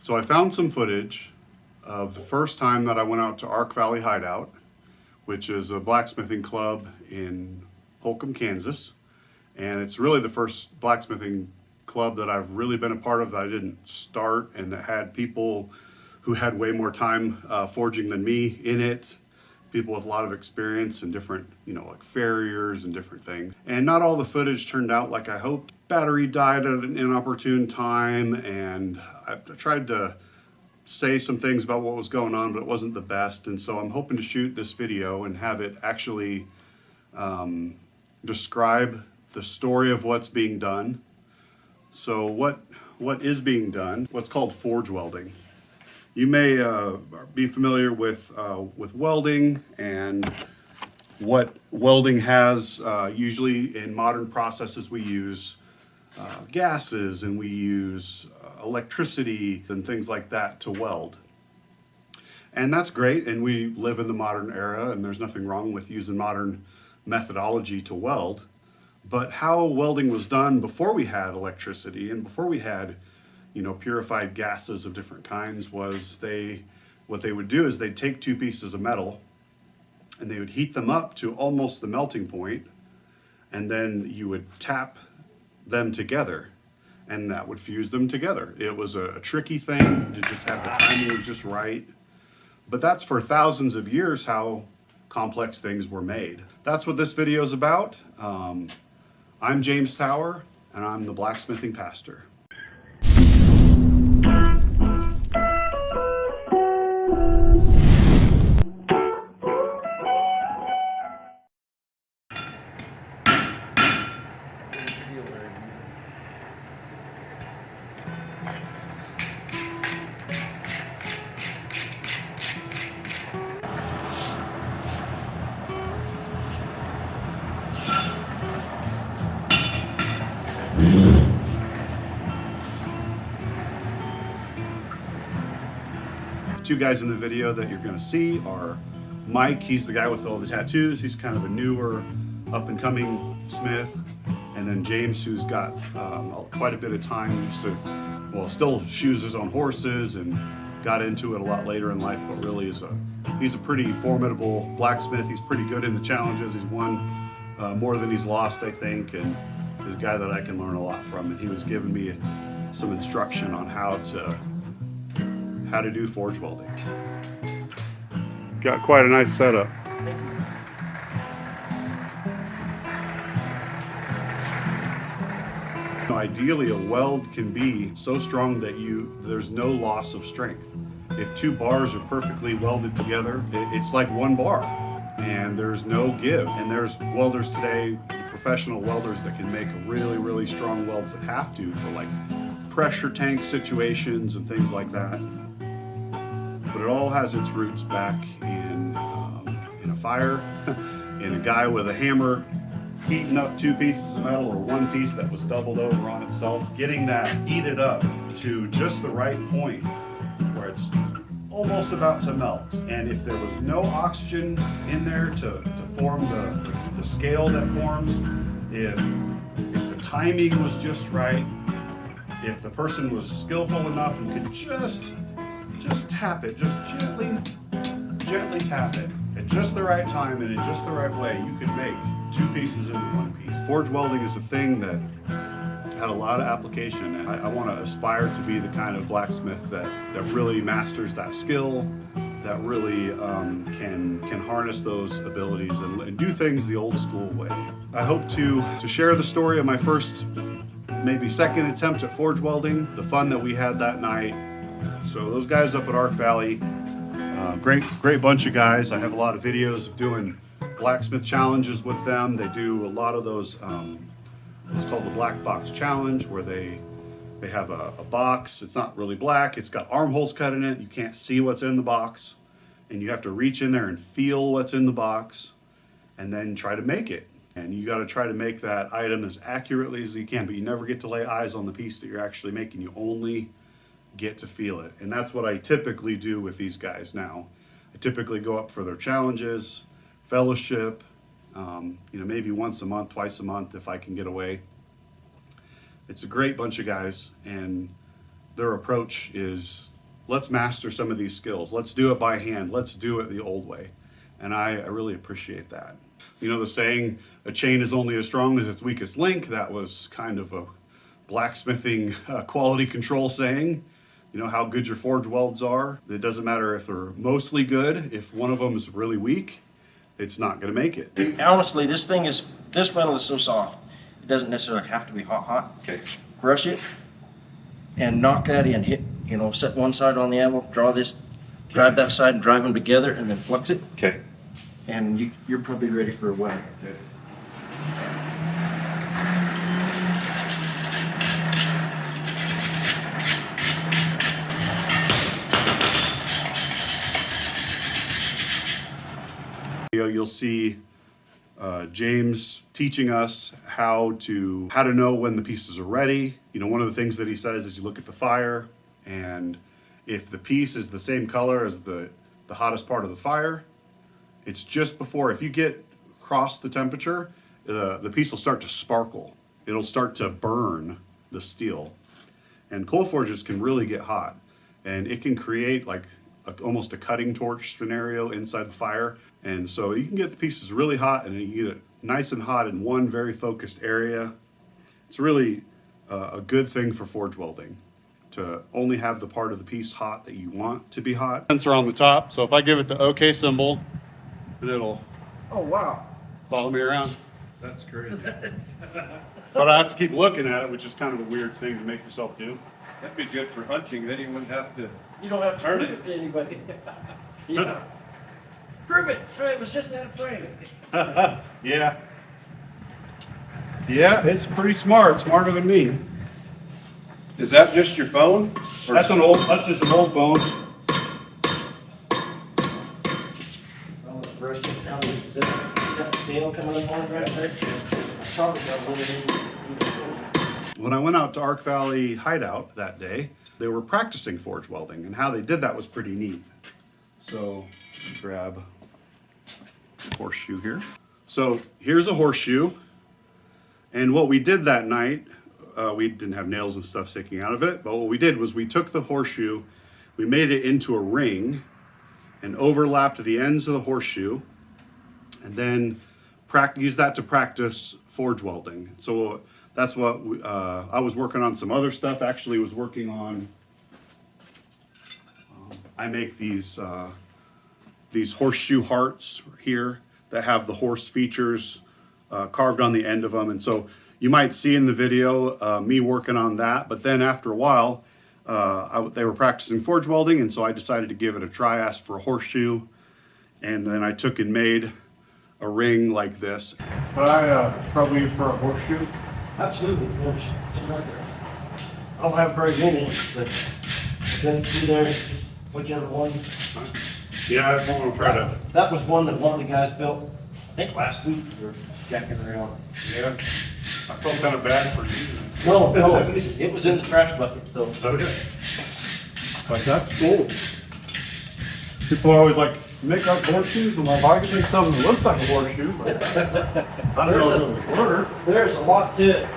So I found some footage of the first time that I went out to Ark Valley HideOut, which is a blacksmithing club in Holcomb, Kansas. And it's really the first blacksmithing club that I've really been a part of that I didn't start, and that had people who had way more time forging than me in it. People with a lot of experience and different, like farriers and different things. And not all the footage turned out like I hoped. Battery died at an inopportune time, and I tried to say some things about what was going on, but it wasn't the best. And so I'm hoping to shoot this video and have it actually describe the story of what's being done. So what is being done? What's called forge welding. You may be familiar with welding and what welding has. Usually in modern processes we use gases, and we use electricity and things like that to weld. And that's great, and we live in the modern era, and there's nothing wrong with using modern methodology to weld. But how welding was done before we had electricity and before we had purified gases of different kinds was what they would do is they'd take two pieces of metal and they would heat them up to almost the melting point, and then you would tap them together, and that would fuse them together. It was a tricky thing to just have the timing was just right. But that's for thousands of years how complex things were made. That's what this video is about. I'm James Tower, and I'm the blacksmithing pastor. Two guys in the video that you're going to see are Mike. He's the guy with all the tattoos. He's kind of a newer, up-and-coming smith. And then James, who's got quite a bit of time. Still shoes his own horses and got into it a lot later in life, but really he's a pretty formidable blacksmith. He's pretty good in the challenges. He's won more than he's lost, I think, and he's a guy that I can learn a lot from. And he was giving me some instruction on how to do forge welding. Got quite a nice setup. Ideally, a weld can be so strong that there's no loss of strength. If two bars are perfectly welded together, it's like one bar, and there's no give. And there's welders today, professional welders, that can make really, really strong welds that have to for like pressure tank situations and things like that. But it all has its roots back in a fire, in a guy with a hammer heating up two pieces of metal, or one piece that was doubled over on itself, getting that heated up to just the right point where it's almost about to melt. And if there was no oxygen in there to form the scale that forms, if the timing was just right, if the person was skillful enough and could just tap it, just gently tap it at just the right time and in just the right way, you could make two pieces into one piece. Forge welding is a thing that had a lot of application, and I want to aspire to be the kind of blacksmith that really masters that skill, that really can harness those abilities and do things the old school way. I hope to share the story of my first, maybe second attempt at forge welding, the fun that we had that night. So those guys up at Ark Valley, great bunch of guys. I have a lot of videos of doing blacksmith challenges with them. They do a lot of those, what's called the black box challenge, where they have a box. It's not really black. It's got armholes cut in it. You can't see what's in the box, and you have to reach in there and feel what's in the box and then try to make it. And you got to try to make that item as accurately as you can, but you never get to lay eyes on the piece that you're actually making. You only get to feel it. And that's what I typically do with these guys now. I typically go up for their challenges, fellowship, maybe once a month, twice a month if I can get away. It's a great bunch of guys, and their approach is let's master some of these skills. Let's do it by hand. Let's do it the old way. And I really appreciate that. You know the saying, a chain is only as strong as its weakest link? That was kind of a blacksmithing quality control saying. You know how good your forge welds are. It doesn't matter if they're mostly good. If one of them is really weak, it's not going to make it. Dude, honestly, this metal is so soft. It doesn't necessarily have to be hot. Okay. Brush it and knock that in. Hit, set one side on the anvil, draw this, drive that side and drive them together and then flux it. Okay. And you're probably ready for a weld. Okay. You'll see James teaching us how to know when the pieces are ready. One of the things that he says is you look at the fire, and if the piece is the same color as the hottest part of the fire, it's just before. If you get across the temperature, the piece will start to sparkle. It'll start to burn the steel, and coal forges can really get hot, and it can create like almost a cutting torch scenario inside the fire. And so you can get the pieces really hot, and you get it nice and hot in one very focused area. It's really a good thing for forge welding to only have the part of the piece hot that you want to be hot. Sensor on the top, so if I give it the OK symbol, then it'll follow me around. That's great. But I have to keep looking at it, which is kind of a weird thing to make yourself do. That'd be good for hunting, then you wouldn't have to. You don't have to turn prove it. it to anybody. Yeah. Prove it. It was just that frame. Yeah. Yeah, it's pretty smart, smarter than me. Is that just your phone? Or That's just an old phone. Brush this down. Is that the tail coming up on right there? I probably got one of When I went out to Ark Valley HideOut that day, they were practicing forge welding, and how they did that was pretty neat. So, grab a horseshoe here. So here's a horseshoe, and what we did that night, we didn't have nails and stuff sticking out of it, but what we did was we took the horseshoe, we made it into a ring, and overlapped the ends of the horseshoe, and then use that to practice forge welding. So that's what I was working on. Some other stuff. Actually was working on, I make these horseshoe hearts here that have the horse features carved on the end of them. And so you might see in the video me working on that, but then after a while, they were practicing forge welding, and so I decided to give it a try, asked for a horseshoe, and then I took and made a ring like this. But I probably for a horseshoe. Absolutely. There's some right there. I don't have very many, but then through there, just whichever ones. Yeah, I want to try to. That was one that one of the guys built, I think last week, we were jacking around. Yeah, I felt kind of bad for using it. No, it was in the trash bucket, so. Okay. But that's cool. People are always like, make up horseshoes, and if I can make something that looks like a horseshoe, but I don't know if it'll work. There's a lot to it.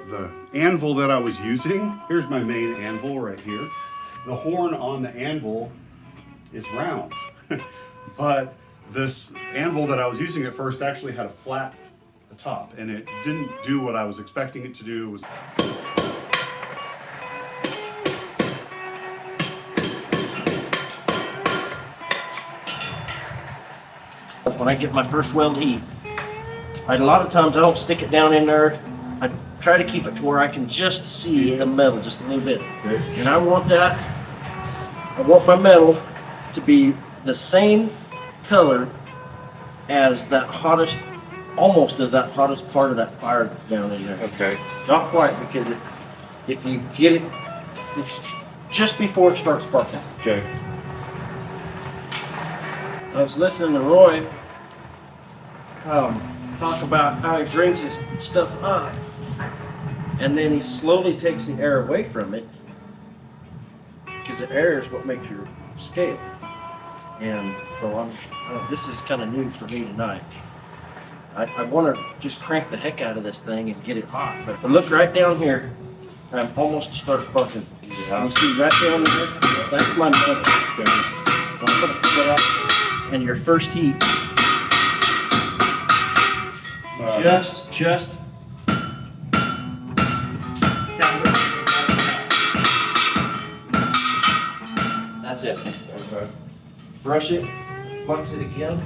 The anvil that I was using, here's my main anvil right here. The horn on the anvil is round, but this anvil that I was using at first actually had a flat top, and it didn't do what I was expecting it to do. It was When I get my first weld heat, a lot of times I don't stick it down in there. I try to keep it to where I can just see the metal just a little bit. And I want my metal to be the same color as that hottest, almost as that hottest part of that fire that's down in there. Okay. Not quite, because if you get it, it's just before it starts sparking. Okay. I was listening to Roy talk about how he brings his stuff up, and then he slowly takes the air away from it, because the air is what makes your scale. And so this is kind of new for me tonight. I want to just crank the heck out of this thing and get it hot. But look right down here. I'm almost started bucking. You see right down there? That's my metal. So I'm gonna put that up. And your first heat. Just. That's it. Okay. Brush it, flux it again.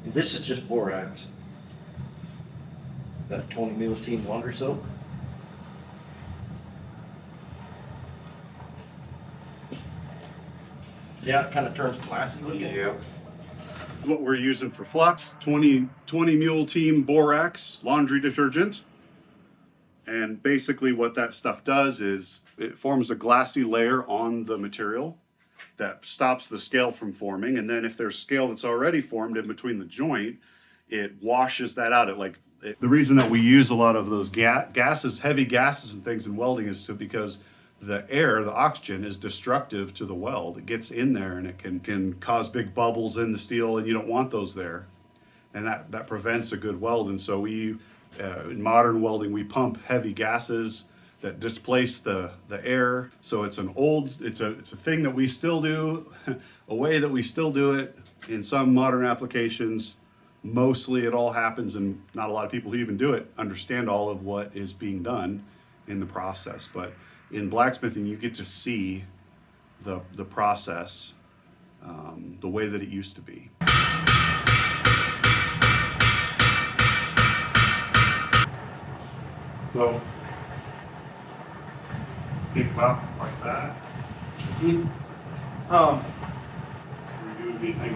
This is just borax. Got a 20 mil team laundry soap. Yeah, it kind of turns glassy looking. Yeah. What we're using for flux, 20 mule team borax laundry detergent. And basically what that stuff does is it forms a glassy layer on the material that stops the scale from forming. And then if there's scale that's already formed in between the joint, it washes that out. The reason that we use a lot of those gases, heavy gases and things in welding is because the air, the oxygen, is destructive to the weld. It gets in there and it can cause big bubbles in the steel, and you don't want those there. And that prevents a good weld. And so in modern welding, we pump heavy gases that displace the air. So it's a thing that we still do, a way that we still do it in some modern applications. Mostly it all happens, and not a lot of people who even do it understand all of what is being done in the process. But in blacksmithing, you get to see the process the way that it used to be. So think about like that.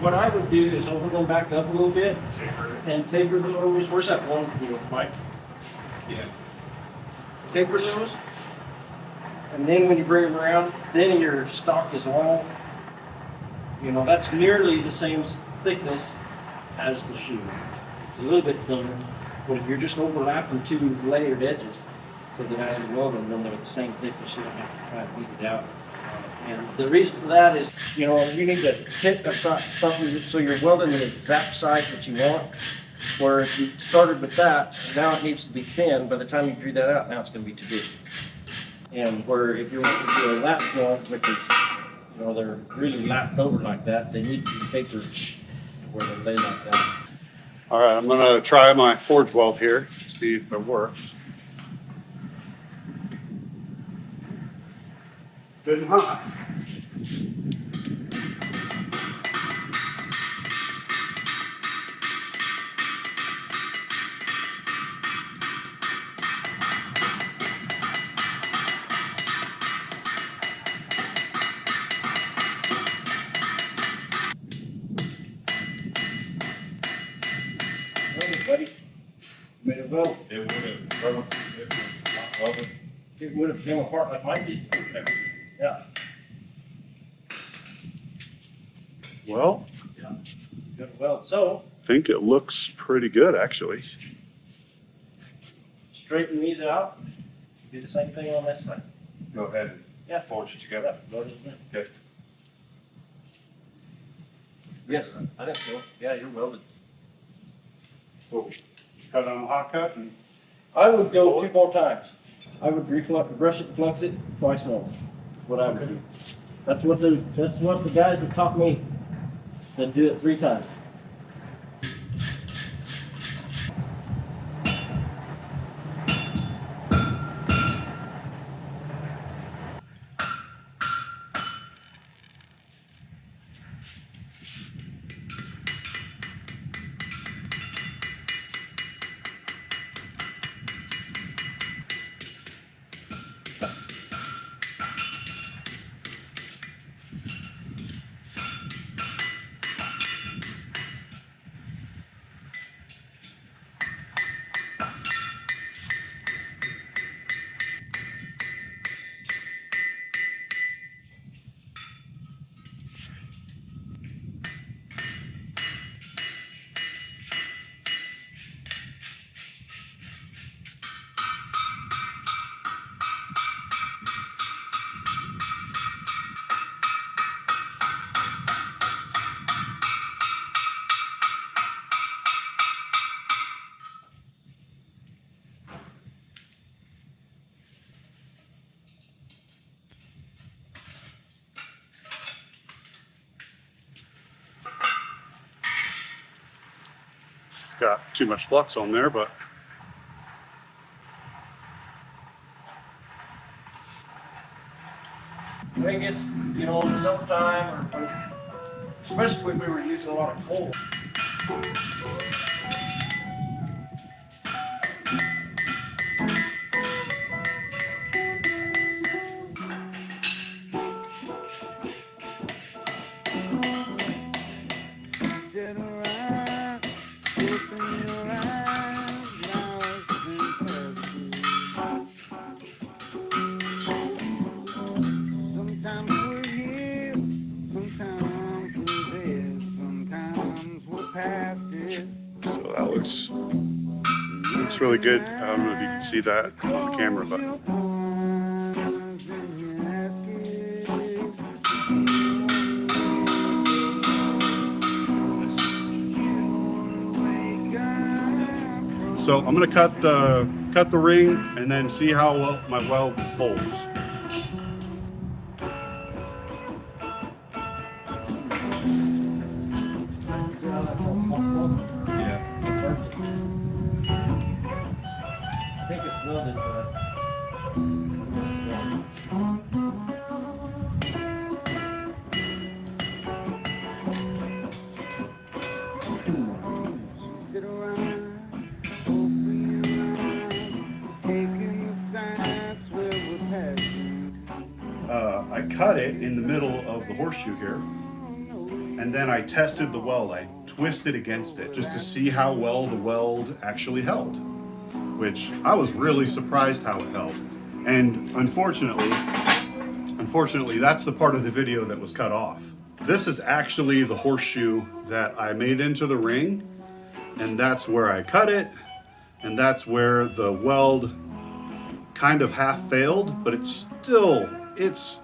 What I would do is we're going back up a little bit and taper those. Where's that one, Mike? Yeah. Taper those. And then when you bring them around, then your stock is long. You know, that's nearly the same thickness as the shoe. It's a little bit thinner, but if you're just overlapping two layered edges, so that as you weld them, then they're the same thickness, you don't have to try to beat it out. And the reason for that is, you know, you need to hit something so you're welding the exact size that you want. Where if you started with that, now it needs to be thin. By the time you drew that out, now it's going to be too big. And where if you're wanting to do a lap joint, which is, you know, they're really lapped over like that, they need to be tapered to where they lay like that. All right, I'm gonna try my forge weld here, see if it works. Good and hot. Buddy, made it well. It would have. It would have came apart like mine did. Yeah. Well, Yeah. Good weld. So I think it looks pretty good, actually. straighten these out. Do the same thing on this side. Go ahead and Yeah. forge it together. Okay. Yes, I think so. Yeah, you're welded. So, cut on a hot cut and I would go 2 more times. I would brush it, flux it twice more. What I would do. That's what the guys that taught me that do it 3 times. got too much flux on there, but I think it's, you know, in the summertime, or especially when we were using a lot of coal. so that looks really good. I don't know if you can see that on the camera, but so I'm gonna cut the ring and then see how well my weld holds. Yeah. I think it's welded, but I cut it in the middle of the horseshoe here, and then I tested the weld. I twisted against it just to see how well the weld actually held, which I was really surprised how it held. And unfortunately, that's the part of the video that was cut off. This is actually the horseshoe that I made into the ring, and that's where I cut it, and that's where the weld kind of half failed, but it's still, it's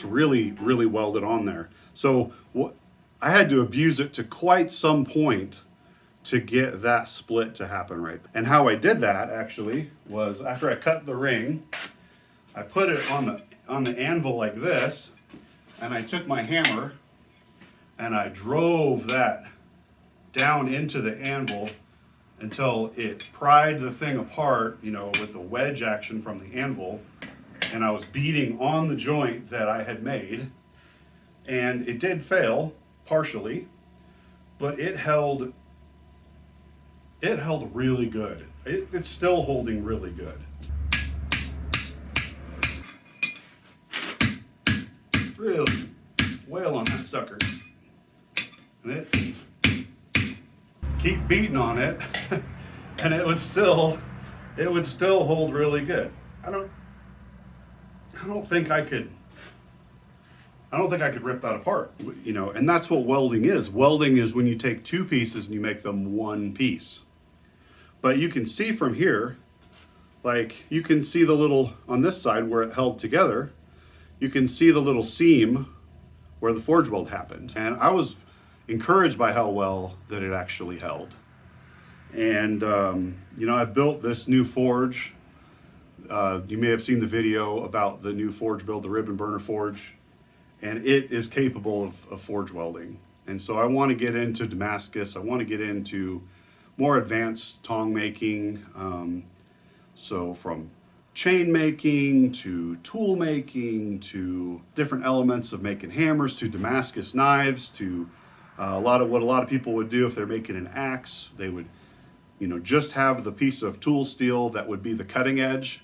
really welded on there. So I had to abuse it to quite some point to get that split to happen right. And how I did that actually was after I cut the ring, I put it on the anvil like this, and I took my hammer and I drove that down into the anvil until it pried the thing apart, you know, with the wedge action from the anvil. And I was beating on the joint that I had made, and it did fail partially, but it held really good. It's still holding really good. Really wail on that sucker. And it keep beating on it and it would still hold really good. I don't think I could rip that apart, you know, and that's what welding is. Welding is when you take two pieces and you make them one piece. But you can see from here, like you can see the little, on this side where it held together, you can see the little seam where the forge weld happened. And I was encouraged by how well that it actually held. And, you know, I've built this new forge. You may have seen the video about the new forge build, the ribbon burner forge, and it is capable of forge welding. And so I want to get into Damascus. I want to get into more advanced tong making. So from chain making to tool making to different elements of making hammers to Damascus knives to what a lot of people would do if they're making an axe. They would, you know, just have the piece of tool steel that would be the cutting edge.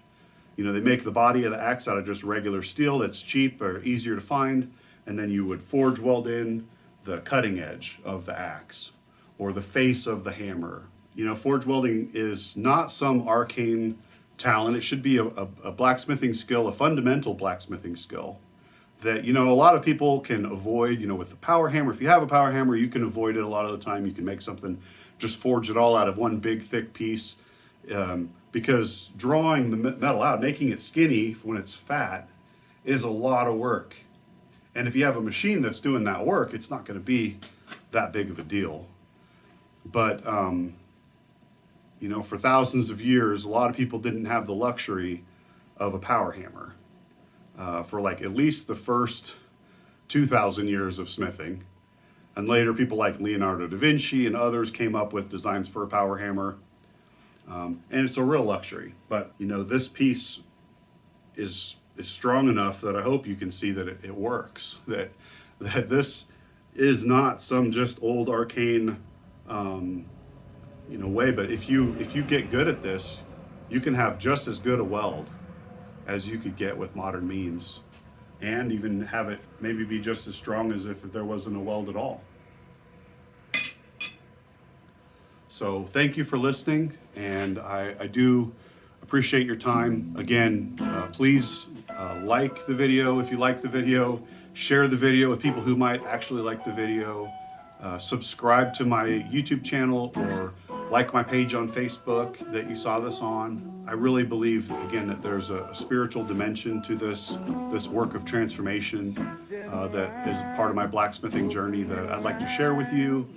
You know, they make the body of the axe out of just regular steel that's cheap or easier to find, and then you would forge weld in the cutting edge of the axe or the face of the hammer. You know, forge welding is not some arcane talent. It should be a blacksmithing skill, a fundamental blacksmithing skill that, you know, a lot of people can avoid, you know, with the power hammer. If you have a power hammer, you can avoid it a lot of the time. You can make something, just forge it all out of one big thick piece. Because drawing the metal out, making it skinny when it's fat, is a lot of work. And if you have a machine that's doing that work, it's not going to be that big of a deal. But, you know, for thousands of years, a lot of people didn't have the luxury of a power hammer. For like at least the first 2,000 years of smithing, And later, people like Leonardo da Vinci and others came up with designs for a power hammer. And it's a real luxury. But, you know, this piece is strong enough that I hope you can see that it works. That this is not some just old arcane, you know, way. But if you get good at this, you can have just as good a weld as you could get with modern means, and even have it maybe be just as strong as if there wasn't a weld at all. So thank you for listening, and I do appreciate your time. Again, please like the video if you like the video, share the video with people who might actually like the video, subscribe to my YouTube channel, or like my page on Facebook that you saw this on. I really believe, again, that there's a spiritual dimension to this work of transformation that is part of my blacksmithing journey that I'd like to share with you.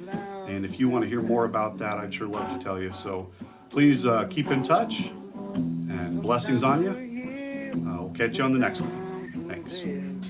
And if you want to hear more about that, I'd sure love to tell you. So please keep in touch, and blessings on you. I'll catch you on the next one. Thanks.